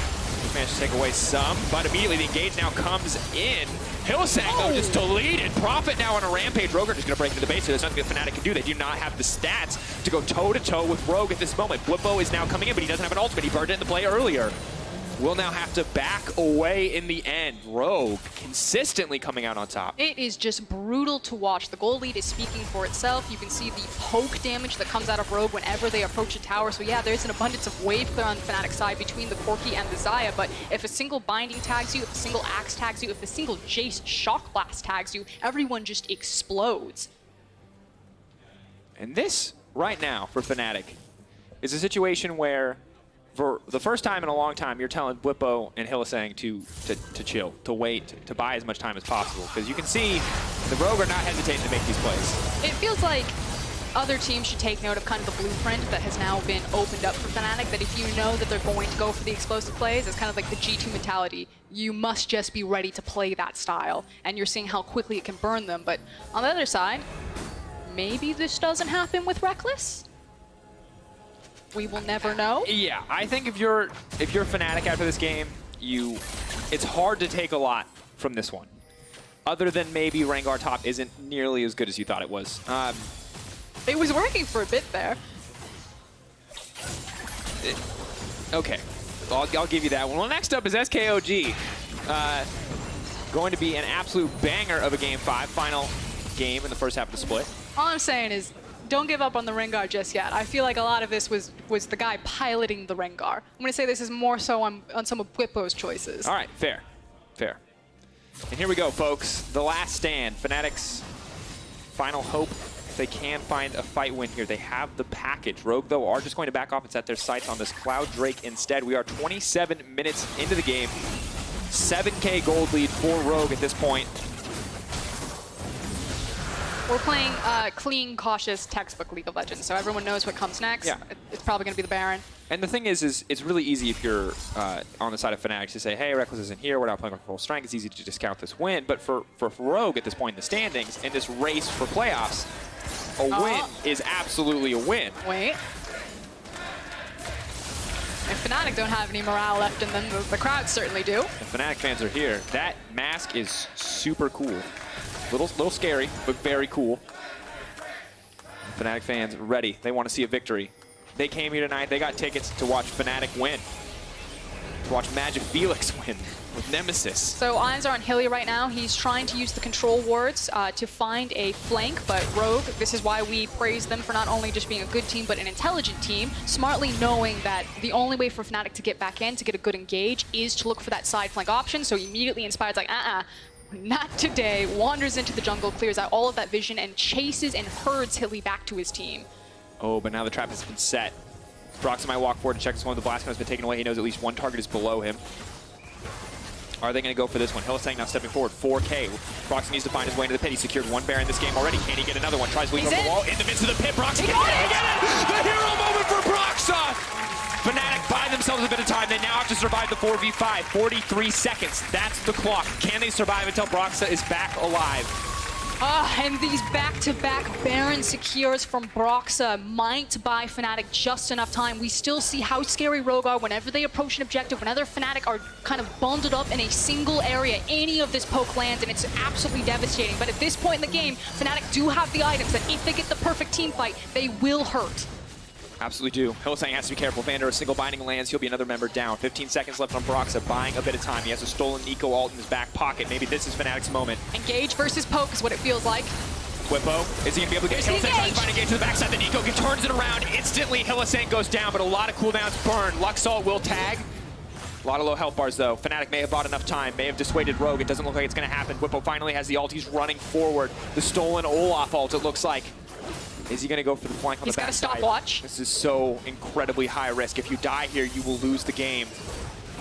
Managed to take away some, but immediately the engage now comes in. Hylissang, though, just deleted. Prophet now on a rampage. Rogue are just going to break into the base, so there's nothing that Fnatic can do. They do not have the stats to go toe-to-toe with Rogue at this moment. Bwipo is now coming in, but he doesn't have an ultimate. He burned it in the play earlier. Will now have to back away in the end. Rogue consistently coming out on top. It is just brutal to watch. The goal lead is speaking for itself. You can see the poke damage that comes out of Rogue whenever they approach a tower. So yeah, there's an abundance of wave clear on the Fnatic side between the Corki and the Xayah, but if a single binding tags you, if a single axe tags you, if a single Jace shock blast tags you, everyone just explodes. And this, right now, for Fnatic, is a situation where For the first time in a long time, you're telling Bwipo and Hylissang to chill, to wait, to buy as much time as possible. Because you can see the Rogue are not hesitating to make these plays. It feels like other teams should take note of kind of the blueprint that has now been opened up for Fnatic, that if you know that they're going to go for the explosive plays, it's kind of like the G2 mentality. You must just be ready to play that style, and you're seeing how quickly it can burn them. But on the other side, maybe this doesn't happen with Reckless? We will never know. Yeah, I think if you're Fnatic after this game, it's hard to take a lot from this one. Other than maybe Rengar top isn't nearly as good as you thought it was. It was working for a bit there. Okay, I'll give you that one. Well, next up is SKOG. Going to be an absolute banger of a Game 5, final game in the first half of the split. All I'm saying is, don't give up on the Rengar just yet. I feel like a lot of this was the guy piloting the Rengar. I'm going to say this is more so on some of Bwipo's choices. All right, fair. And here we go, folks. The last stand. Fnatic's final hope. If they can find a fight win here, they have the package. Rogue, though, are just going to back off and set their sights on this Cloud Drake instead. We are 27 minutes into the game. 7K gold lead for Rogue at this point. We're playing clean, cautious, textbook League of Legends, so everyone knows what comes next. Yeah. It's probably going to be the Baron. And the thing is it's really easy if you're on the side of Fnatic to say, hey, Reckless isn't here, we're not playing with full strength, it's easy to discount this win. But for Rogue at this point in the standings, in this race for playoffs, a win is absolutely a win. Wait. If Fnatic don't have any morale left in them, the crowd certainly do. The Fnatic fans are here. That mask is super cool. Little scary, but very cool. Fnatic fans ready. They want to see a victory. They came here tonight. They got tickets to watch Fnatic win. To watch Magic Felix win with Nemesis. So eyes are on Hilly right now. He's trying to use the control wards to find a flank, but Rogue, this is why we praise them for not only just being a good team, but an intelligent team, smartly knowing that the only way for Fnatic to get back in, to get a good engage, is to look for that side flank option. So immediately Inspired's like, not today. Wanders into the jungle, clears out all of that vision, and chases and herds Hilly back to his team. Oh, but now the trap has been set. Broxah might walk forward to check this one. The blast gun has been taken away. He knows at least one target is below him. Are they going to go for this one? Hylissang now stepping forward. 4K. Broxah needs to find his way into the pit. He secured one Baron in this game already. Can he get another one? Tries to leap over the wall. In the midst of the pit. Broxah can get it! The hero moment for Broxah! Fnatic buy themselves a bit of time. They now have to survive the 4v5. 43 seconds. That's the clock. Can they survive until Broxah is back alive? And these back-to-back Baron secures from Broxah might buy Fnatic just enough time. We still see how scary Rogue are whenever they approach an objective, whenever Fnatic are kind of bundled up in a single area. Any of this poke lands, and it's absolutely devastating. But at this point in the game, Fnatic do have the items that if they get the perfect team fight, they will hurt. Absolutely do. Hylissang has to be careful. Vander, a single binding lands. He'll be another member down. 15 seconds left on Broxah, buying a bit of time. He has a stolen Nico ult in his back pocket. Maybe this is Fnatic's moment. Engage versus poke is what it feels like. Bwipo, is he going to be able to get Hylissang trying to find engage to the backside? The Nico turns it around instantly. Hylissang goes down, but a lot of cooldowns burn. Luxalt will tag. A lot of low health bars, though. Fnatic may have bought enough time, may have dissuaded Rogue. It doesn't look like it's going to happen. Bwipo finally has the ult. He's running forward. The stolen Olaf ult, it looks like. Is he going to go for the flank on the backside? He's got a stopwatch. This is so incredibly high risk. If you die here, you will lose the game.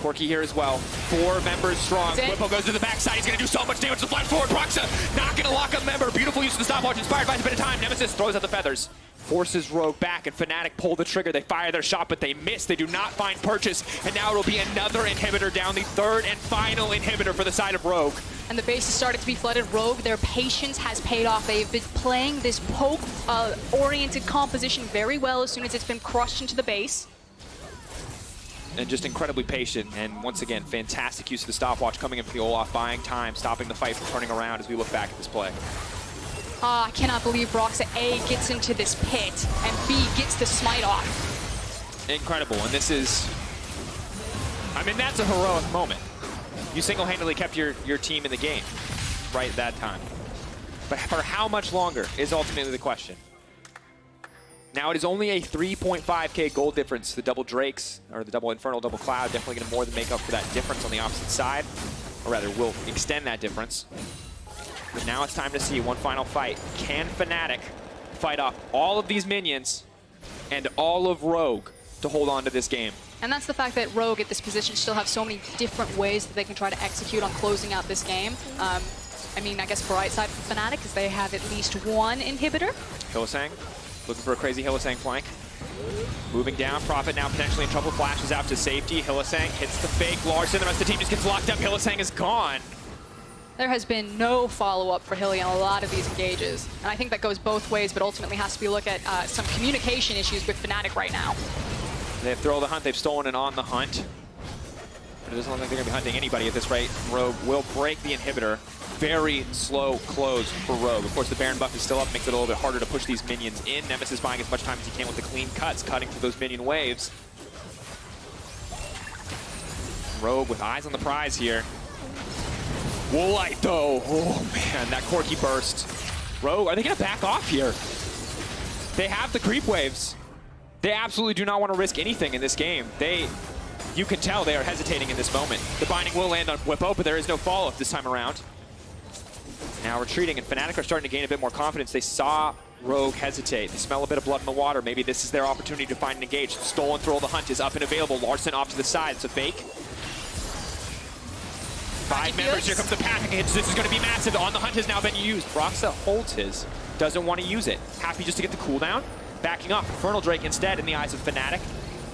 Corki here as well. 4 members strong. Bwipo goes to the backside. He's going to do so much damage to the flank forward. Broxah not going to lock a member. Beautiful use of the stopwatch. Inspired buys a bit of time. Nemesis throws out the feathers. Forces Rogue back, and Fnatic pull the trigger. They fire their shot, but they miss. They do not find purchase. And now it'll be another inhibitor down, the third and final inhibitor for the side of Rogue. And the base has started to be flooded. Rogue, their patience has paid off. They've been playing this poke-oriented composition very well as soon as it's been crushed into the base. And just incredibly patient. And once again, fantastic use of the stopwatch coming in for the Olaf, buying time, stopping the fight from turning around as we look back at this play. I cannot believe Broxah A gets into this pit and B gets the smite off. Incredible, and this is, I mean, that's a heroic moment. You single-handedly kept your team in the game right at that time. But for how much longer is ultimately the question. Now it is only a 3.5k gold difference. The double Drakes, or the double Infernal, double Cloud, definitely going to more than make up for that difference on the opposite side. Or rather, will extend that difference. But now it's time to see one final fight. Can Fnatic fight off all of these minions and all of Rogue to hold on to this game? And that's the fact that Rogue at this position still have so many different ways that they can try to execute on closing out this game. I mean, I guess bright side for Fnatic is they have at least one inhibitor. Hylissang looking for a crazy Hylissang flank. Moving down, Prophet now potentially in trouble, flashes out to safety. Hylissang hits the fake, Larson, the rest of the team just gets locked up. Hylissang is gone. There has been no follow-up for Hilly on a lot of these engages. And I think that goes both ways, but ultimately has to be looked at some communication issues with Fnatic right now. They have Throw the Hunt, they've stolen it on the hunt. But it doesn't look like they're going to be hunting anybody at this rate. Rogue will break the inhibitor. Very slow close for Rogue. Of course, the Baron buff is still up, makes it a little bit harder to push these minions in. Nemesis buying as much time as he can with the clean cuts, cutting through those minion waves. Rogue with eyes on the prize here. Woolite, though. Oh, man, that Corki burst. Rogue, are they going to back off here? They have the creep waves. They absolutely do not want to risk anything in this game. You can tell they are hesitating in this moment. The binding will land on Whippo, but there is no follow-up this time around. Now retreating, and Fnatic are starting to gain a bit more confidence. They saw Rogue hesitate. They smell a bit of blood in the water. Maybe this is their opportunity to find and engage. Stolen Throw the Hunt is up and available. Larson off to the side. It's a fake. 5 members. Here comes the package. This is going to be massive. On the Hunt has now been used. Broxa holds his. Doesn't want to use it. Happy just to get the cooldown. Backing up. Infernal Drake instead in the eyes of Fnatic.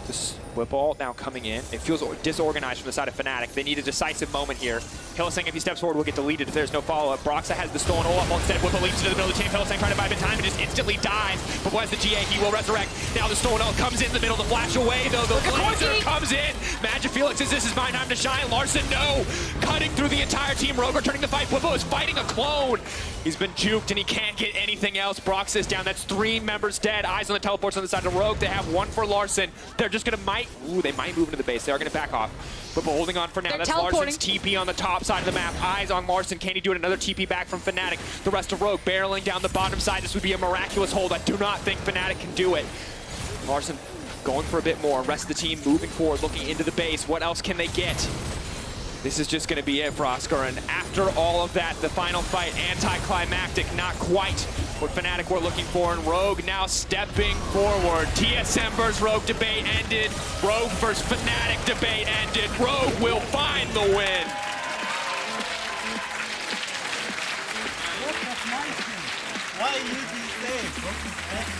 This Whipple now coming in. It feels disorganized from the side of Fnatic. They need a decisive moment here. Hylissang, if he steps forward, will get deleted if there's no follow-up. Broxa has the stolen Olaf instead. Whipple leaps into the middle of the team. Hylissang trying to buy a bit of time and just instantly dies. But where's the GA? He will resurrect. Now the stolen Olaf comes in the middle. The flash away, though. The laser comes in. Magic Felix says this is my time to shine. Larson, no. Cutting through the entire team. Rogue returning the fight. Whipple is fighting a clone. He's been juked and he can't get anything else. Broxa is down. That's 3 members dead. Eyes on the teleports on the side of Rogue. They have 1 for Larson. They're just going to they might move into the base. They are going to back off. But holding on for now. That's Larson's TP on the top side of the map. Eyes on Larson. Can he do it? Another TP back from Fnatic. The rest of Rogue barreling down the bottom side. This would be a miraculous hold. I do not think Fnatic can do it. Larson going for a bit more. Rest of the team moving forward, looking into the base. What else can they get? This is just going to be it for Oscar. And after all of that, the final fight, anticlimactic, not quite what Fnatic were looking for. And Rogue now stepping forward. TSM versus Rogue debate ended. Rogue versus Fnatic debate ended. Rogue will find the win.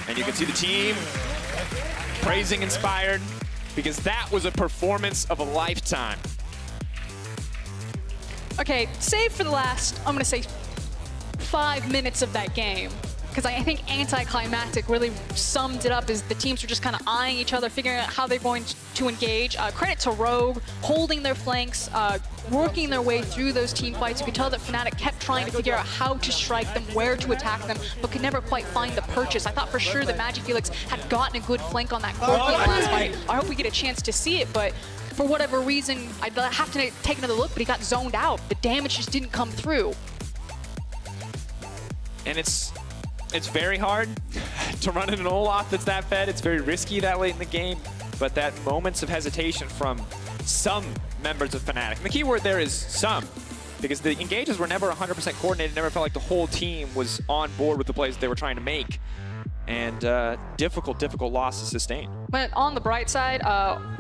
And you can see the team praising Inspired because that was a performance of a lifetime. Okay, save for the last, I'm going to say, 5 minutes of that game. Because I think anticlimactic really summed it up as the teams were just kind of eyeing each other, figuring out how they're going to engage. Credit to Rogue, holding their flanks, working their way through those team fights. You could tell that Fnatic kept trying to figure out how to strike them, where to attack them, but could never quite find the purchase. I thought for sure that Magic Felix had gotten a good flank on that Corki in the last fight. I hope we get a chance to see it, but for whatever reason, I'd have to take another look, but he got zoned out. The damage just didn't come through. And it's very hard to run in an Olaf that's that fed. It's very risky that late in the game, but that moments of hesitation from some members of Fnatic. And the key word there is some, because the engages were never 100% coordinated. Never felt like the whole team was on board with the plays they were trying to make. And difficult loss to sustain. But on the bright side,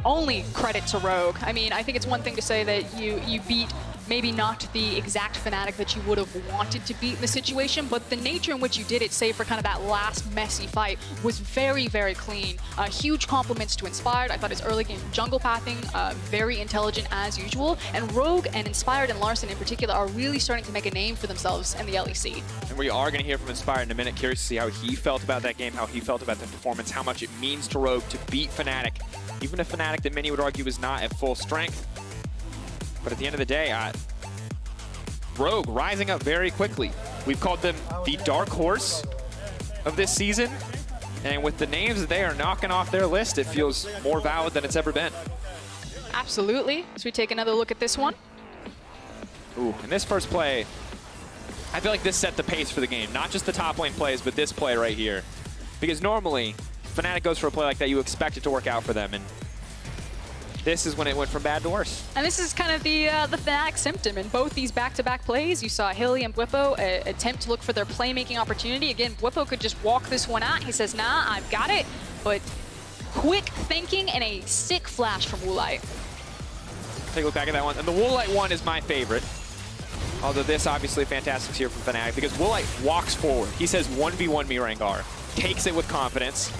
only credit to Rogue. I mean, I think it's one thing to say that you beat maybe not the exact Fnatic that you would have wanted to beat in the situation, but the nature in which you did it, save for kind of that last messy fight, was very, very clean. Huge compliments to Inspired. I thought his early game jungle pathing, very intelligent as usual. And Rogue and Inspired and Larson in particular are really starting to make a name for themselves in the LEC. And we are going to hear from Inspired in a minute. Curious to see how he felt about that game, how he felt about the performance, how much it means to Rogue to beat Fnatic. Even a Fnatic that many would argue is not at full strength. But at the end of the day, Rogue rising up very quickly. We've called them the dark horse of this season. And with the names that they are knocking off their list, it feels more valid than it's ever been. Absolutely. As we take another look at this one. Ooh, in this first play, I feel like this set the pace for the game. Not just the top lane plays, but this play right here. Because normally, Fnatic goes for a play like that, you expect it to work out for them. And this is when it went from bad to worse. And this is kind of the Fnatic symptom. In both these back-to-back plays, you saw Hilly and Whippo attempt to look for their playmaking opportunity. Again, Whippo could just walk this one out. He says, nah, I've got it. But quick thinking and a sick flash from Woolite. Take a look back at that one. And the Woolite one is my favorite. Although this obviously fantastic here from Fnatic because Woolite walks forward. He says 1v1 me Rengar, takes it with confidence.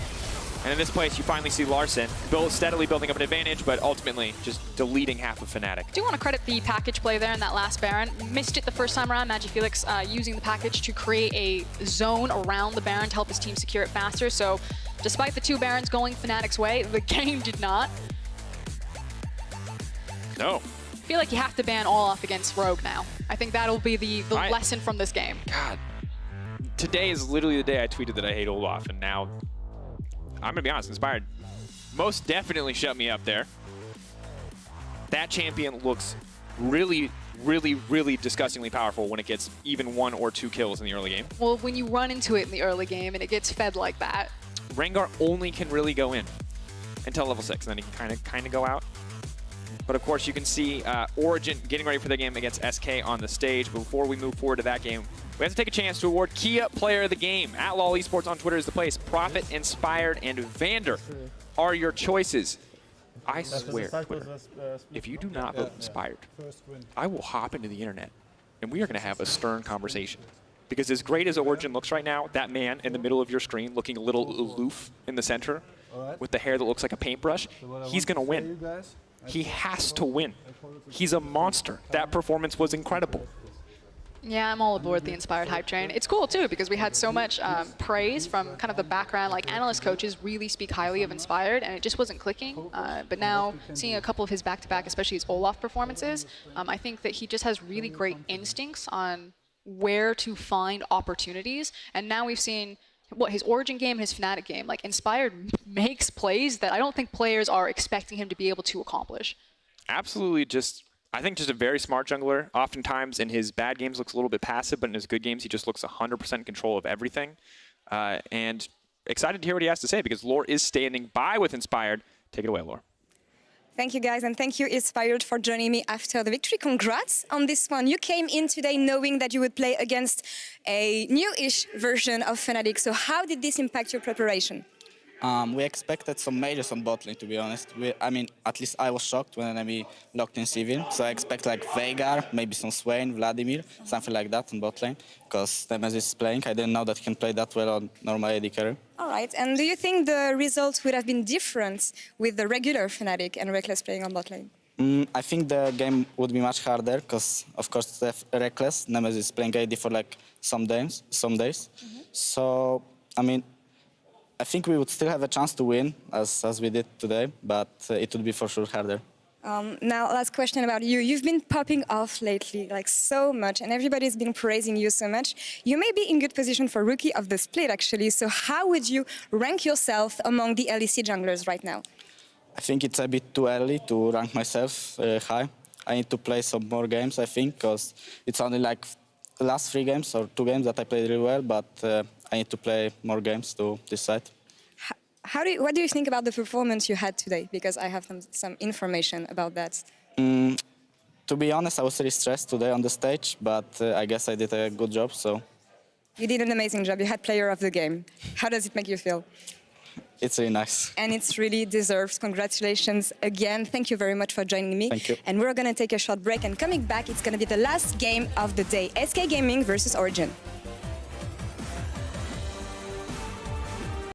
And in this place, you finally see Larson steadily building up an advantage, but ultimately just deleting half of Fnatic. I do want to credit the package play there in that last Baron. Missed it the first time around. MagiFelix using the package to create a zone around the Baron to help his team secure it faster. So despite the 2 Barons going Fnatic's way, the game did not. No. I feel like you have to ban Olaf against Rogue now. I think that'll be the lesson from this game. God. Today is literally the day I tweeted that I hate Olaf, and now I'm gonna be honest, Inspired most definitely shut me up there. That champion looks really, really, really disgustingly powerful when it gets even 1 or 2 kills in the early game. Well, when you run into it in the early game and it gets fed like that. Rengar only can really go in until level 6, and then he can kind of go out. But of course, you can see Origin getting ready for the game against SK on the stage. But before we move forward to that game, we have to take a chance to award Kia Player of the Game. @LOL Esports on Twitter is the place. Prophet, Inspired, and Vander are your choices. I swear, Twitter, if you do not vote Inspired, I will hop into the internet, and we are going to have a stern conversation. Because as great as Origin looks right now, that man in the middle of your screen looking a little aloof in the center with the hair that looks like a paintbrush, he's going to win. He has to win. He's a monster. That performance was incredible. Yeah, I'm all aboard the Inspired hype train. It's cool, too, because we had so much praise from kind of the background. Like, analyst coaches really speak highly of Inspired, and it just wasn't clicking. But now, seeing a couple of his back-to-back, especially his Olaf performances, I think that he just has really great instincts on where to find opportunities. And now we've seen his Origin game, his Fnatic game. Like, Inspired makes plays that I don't think players are expecting him to be able to accomplish. Absolutely, I think just a very smart jungler. Oftentimes in his bad games looks a little bit passive, but in his good games he just looks 100% in control of everything. And excited to hear what he has to say because Lore is standing by with Inspired. Take it away, Lore. Thank you, guys, and thank you, Inspired, for joining me after the victory. Congrats on this one. You came in today knowing that you would play against a new-ish version of Fnatic. So how did this impact your preparation? We expected some majors on bot lane, to be honest. I mean, at least I was shocked when enemy locked in Civil. So I expect like Veigar, maybe some Swain, Vladimir, something like that on bot lane. Because Nemesis is playing. I didn't know that he can play that well on normal AD carry. All right, and do you think the results would have been different with the regular Fnatic and Reckless playing on bot lane? I think the game would be much harder because, of course, Reckless, Nemesis is playing AD for like some days. So, I mean, I think we would still have a chance to win, as we did today, but it would be for sure harder. Now, last question about you. You've been popping off lately, like so much, and everybody's been praising you so much. You may be in good position for Rookie of the Split, actually. So how would you rank yourself among the LEC junglers right now? I think it's a bit too early to rank myself high. I need to play some more games, I think, because it's only like the last 3 games or 2 games that I played really well, but I need to play more games to decide. What do you think about the performance you had today? Because I have some information about that. To be honest, I was really stressed today on the stage, but I guess I did a good job, so. You did an amazing job. You had player of the game. How does it make you feel? It's really nice. And it's really deserved. Congratulations again. Thank you very much for joining me. Thank you. And we're going to take a short break, and coming back, it's going to be the last game of the day. SK Gaming versus Origin.